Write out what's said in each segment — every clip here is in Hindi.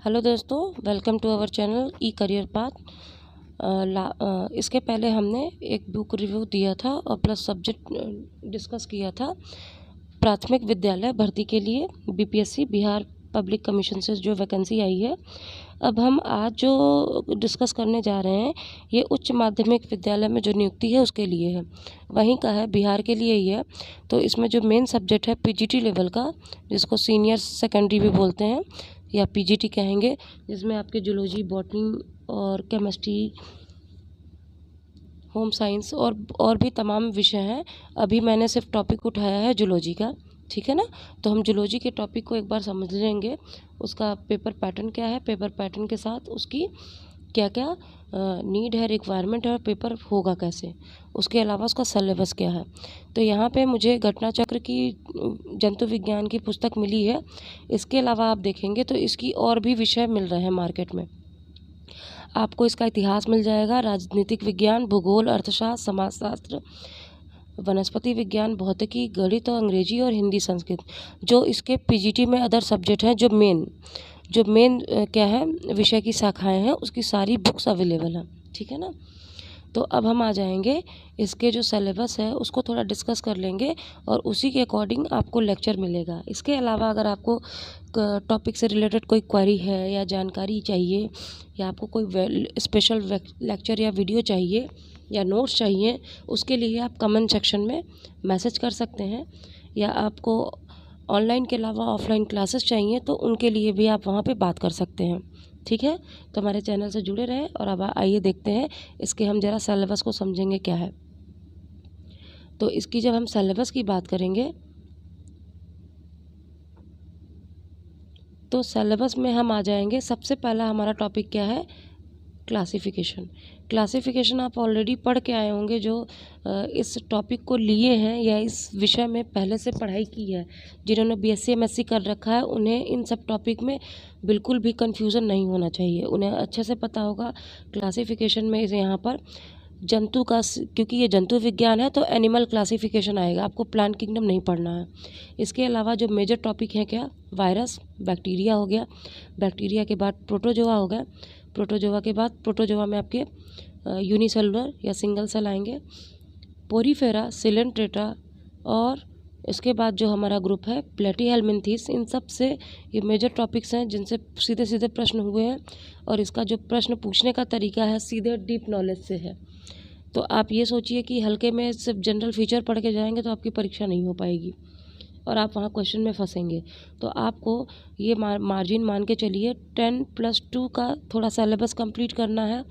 हेलो दोस्तों, welcome to our channel e career path. इसके पहले हमने एक बुक रिव्यू दिया था और प्लस सब्जेक्ट डिस्कस किया था प्राथमिक विद्यालय भर्ती के लिए बीपीएससी बिहार पब्लिक कमीशन से जो वैकेंसी आई है। अब हम आज जो डिस्कस करने जा रहे हैं ये उच्च माध्यमिक विद्यालय में जो नियुक्ति है उसके लिए है, वहीं का है, बिहार के लिए ही है। तो इसमें जो मेन सब्जेक्ट है पीजीटी लेवल का, जिसको सीनियर सेकेंडरी भी बोलते हैं या पीजीटी कहेंगे, जिसमें आपके जूलॉजी, बॉटनी और केमिस्ट्री, होम साइंस और भी तमाम विषय हैं। अभी मैंने सिर्फ टॉपिक उठाया है जूलॉजी का, ठीक है ना। तो हम जूलॉजी के टॉपिक को एक बार समझ लेंगे, उसका पेपर पैटर्न क्या है, पेपर पैटर्न के साथ उसकी क्या क्या नीड है, रिक्वायरमेंट है और पेपर होगा कैसे, उसके अलावा उसका सिलेबस क्या है। तो यहाँ पे मुझे घटना चक्र की जंतु विज्ञान की पुस्तक मिली है। इसके अलावा आप देखेंगे तो इसकी और भी विषय मिल रहे हैं मार्केट में। आपको इसका इतिहास मिल जाएगा, राजनीतिक विज्ञान, भूगोल, अर्थशास्त्र, समाजशास्त्र, वनस्पति विज्ञान, भौतिकी, गणित और अंग्रेजी और हिंदी संस्कृत, जो इसके पीजीटी में अदर सब्जेक्ट हैं, जो मेन क्या है विषय की शाखाएं हैं, उसकी सारी बुक्स अवेलेबल हैं, ठीक है ना। तो अब हम आ जाएंगे, इसके जो सिलेबस है उसको थोड़ा डिस्कस कर लेंगे और उसी के अकॉर्डिंग आपको लेक्चर मिलेगा। इसके अलावा अगर आपको टॉपिक से रिलेटेड कोई क्वेरी है या जानकारी चाहिए या आपको कोई स्पेशल लेक्चर या वीडियो चाहिए या नोट्स चाहिए, उसके लिए आप कमेंट सेक्शन में मैसेज कर सकते हैं। या आपको ऑनलाइन के अलावा ऑफलाइन क्लासेस चाहिए तो उनके लिए भी आप वहाँ पे बात कर सकते हैं, ठीक है। तो हमारे चैनल से जुड़े रहें और अब आइए देखते हैं इसके हम ज़रा सिलेबस को समझेंगे क्या है। तो इसकी जब हम सिलेबस की बात करेंगे तो सिलेबस में हम आ जाएंगे, सबसे पहला हमारा टॉपिक क्या है, क्लासिफिकेशन। क्लासिफिकेशन आप ऑलरेडी पढ़ के आए होंगे, जो इस टॉपिक को लिए हैं या इस विषय में पहले से पढ़ाई की है। जिन्होंने बीएससी एमएससी कर रखा है उन्हें इन सब टॉपिक में बिल्कुल भी कंफ्यूजन नहीं होना चाहिए, उन्हें अच्छे से पता होगा। क्लासिफिकेशन में इसे यहाँ पर जंतु का, क्योंकि ये जंतु विज्ञान है तो एनिमल क्लासिफिकेशन आएगा, आपको प्लांट किंगडम नहीं पढ़ना है। इसके अलावा जो मेजर टॉपिक है क्या, वायरस, बैक्टीरिया हो गया, बैक्टीरिया के बाद प्रोटोजोआ हो गया, प्रोटोजोआ के बाद प्रोटोजोआ में आपके यूनिसेलुलर या सिंगल सेल आएंगे, पोरीफेरा, सिलेंट्रेटा, और इसके बाद जो हमारा ग्रुप है प्लेटीहेल्मिन्थीस। इन सब से ये मेजर टॉपिक्स हैं जिनसे सीधे सीधे प्रश्न हुए हैं और इसका जो प्रश्न पूछने का तरीका है सीधे डीप नॉलेज से है। तो आप ये सोचिए कि हल्के में सिर्फ जनरल फीचर पढ़ के जाएंगे तो आपकी परीक्षा नहीं हो पाएगी और आप वहाँ क्वेश्चन में फंसेंगे। तो आपको ये मार्जिन मान के चलिए 10+2 का थोड़ा सिलेबस कंप्लीट करना है।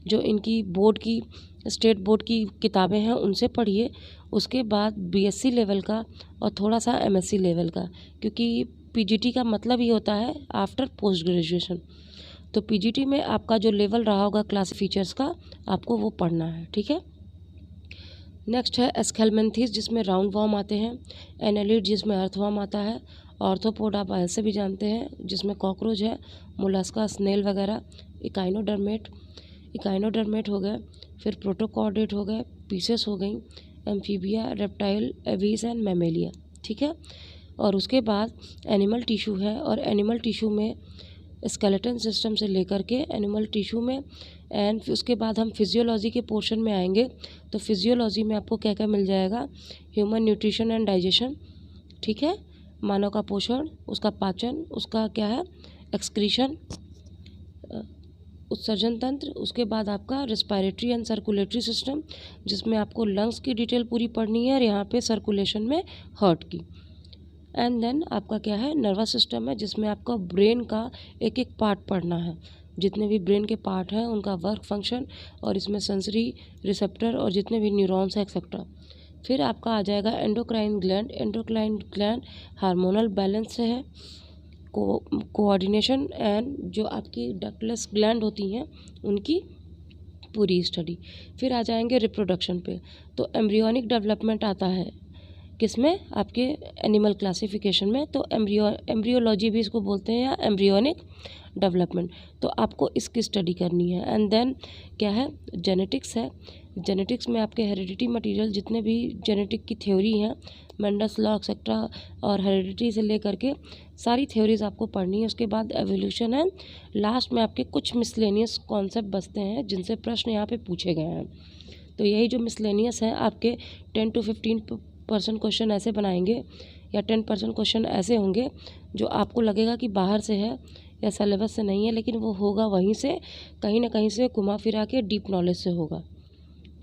जो इनकी बोर्ड की, स्टेट बोर्ड की किताबें हैं उनसे पढ़िए, उसके बाद बीएससी लेवल का और थोड़ा सा एमएससी लेवल का, क्योंकि पीजीटी का मतलब ही होता है आफ्टर पोस्ट ग्रेजुएशन। तो पीजीटी में आपका जो लेवल रहा होगा क्लास फीचर्स का, आपको वो पढ़ना है, ठीक है। नेक्स्ट है एस्केलमेंथीस, जिसमें राउंड वॉर्म आते हैं, एनालिड जिसमें अर्थवॉर्म आता है, ऑर्थोपोड आप ऐसे भी जानते हैं जिसमें कॉकरोच है, मोलस्का, स्नेल वगैरह, इकाइनोडर्मेट हो गए, फिर प्रोटोकॉर्डेट हो गए, पीसेस हो गई, amphibia, reptile, aves and Mammalia, ठीक है। और उसके बाद एनिमल टिश्यू है, और एनिमल टिश्यू में स्केलेटन सिस्टम से लेकर के एनिमल टिश्यू में, एंड उसके बाद हम फिजियोलॉजी के पोर्शन में आएंगे। तो फिजियोलॉजी में आपको क्या क्या मिल जाएगा, ह्यूमन न्यूट्रिशन एंड डाइजेशन, ठीक है, मानव का पोषण, उसका पाचन, उसका क्या है एक्सक्रीशन, उत्सर्जन तंत्र, उसके बाद आपका रेस्पिरेटरी एंड सर्कुलेटरी सिस्टम, जिसमें आपको लंग्स की डिटेल पूरी पढ़नी है और यहाँ पे सर्कुलेशन में हार्ट की, एंड देन आपका क्या है नर्वस सिस्टम है, जिसमें आपका ब्रेन का एक एक पार्ट पढ़ना है, जितने भी ब्रेन के पार्ट हैं उनका वर्क फंक्शन, और इसमें सेंसरी, रिसेप्टर और जितने भी न्यूरॉन्स हैं एक्सेट्रा। फिर आपका आ जाएगा endocrine gland. Endocrine gland hormonal balance से है, कोऑर्डिनेशन एंड जो आपकी डक्टलेस ग्लैंड होती हैं उनकी पूरी स्टडी। फिर आ जाएंगे रिप्रोडक्शन पे। तो एम्ब्रियोनिक डेवलपमेंट आता है किसमें, आपके एनिमल क्लासिफिकेशन में। तो एम्ब्रियोलॉजी भी इसको बोलते हैं या एम्ब्रियोनिक डेवलपमेंट। तो आपको इसकी स्टडी करनी है। एंड देन क्या है, जेनेटिक्स है। जेनेटिक्स में आपके हेरिडिटी मटेरियल जितने भी जेनेटिक की थ्योरी हैं, मेंडल्स लॉ एक्सेट्रा और हेरिडिटी से लेकर के सारी थ्योरीज आपको पढ़नी है। उसके बाद एवोल्यूशन है। लास्ट में आपके कुछ मिसलेनियस कॉन्सेप्ट बचते हैं जिनसे प्रश्न यहाँ पे पूछे गए हैं। तो यही जो मिसलेनियस है आपके 10 to 15% क्वेश्चन ऐसे बनाएंगे या 10% क्वेश्चन ऐसे होंगे जो आपको लगेगा कि बाहर से है या सिलेबस से नहीं है, लेकिन वो होगा वहीं से, कहीं ना कहीं से घुमा फिरा के डीप नॉलेज से होगा।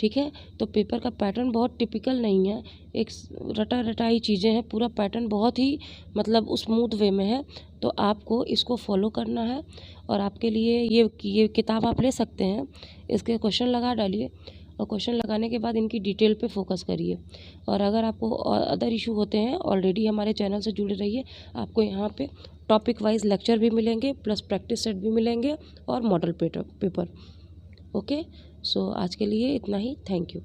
ठीक है, तो पेपर का पैटर्न बहुत टिपिकल नहीं है, एक रटा रटाई चीज़ें हैं, पूरा पैटर्न बहुत ही मतलब स्मूथ वे में है। तो आपको इसको फॉलो करना है। और आपके लिए ये किताब आप ले सकते हैं, इसके क्वेश्चन लगा डालिए और क्वेश्चन लगाने के बाद इनकी डिटेल पे फोकस करिए। और अगर आपको अदर इशू होते हैं, ऑलरेडी हमारे चैनल से जुड़े रहिए। आपको यहाँ पे टॉपिक वाइज लेक्चर भी मिलेंगे, प्लस प्रैक्टिस सेट भी मिलेंगे और मॉडल पेपर। ओके, सो आज के लिए इतना ही। Thank you.